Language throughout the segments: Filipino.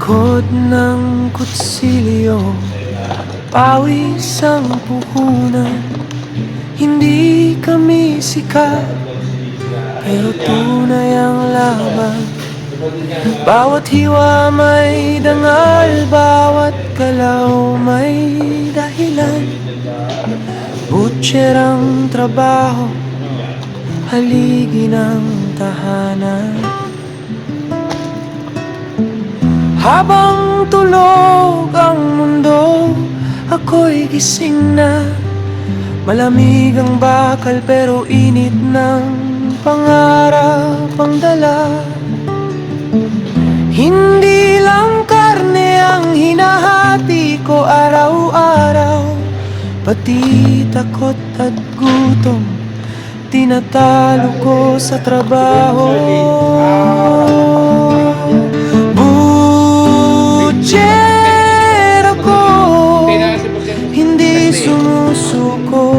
likod ng kutsilyo, pawis ang puhunan. Hindi kami sikat, pero tunay ang laban. Bawat hiwa may dangal, bawat galaw may dahilan. Butcherang trabaho, haligi ng tahanan. Habang tulog ang mundo, ako'y gising na. Malamig ang bakal pero init ng pangarap ang dala. Hindi lang karne ang hinahati ko araw-araw, pati takot at gutom tinatalo ko sa trabaho. Butcher ako, hindi sumusuko.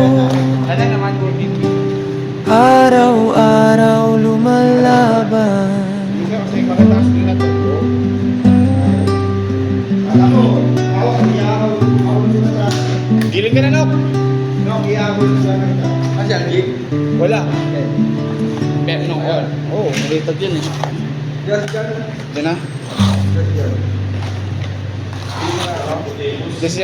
Araw-araw lumalaban. Giling ka na, Nok? Nok, iahon sa nagta. Kasi ang gig? Wala. Pero nung oil. Oo, malitag yun eh. Diyan na? Diyan.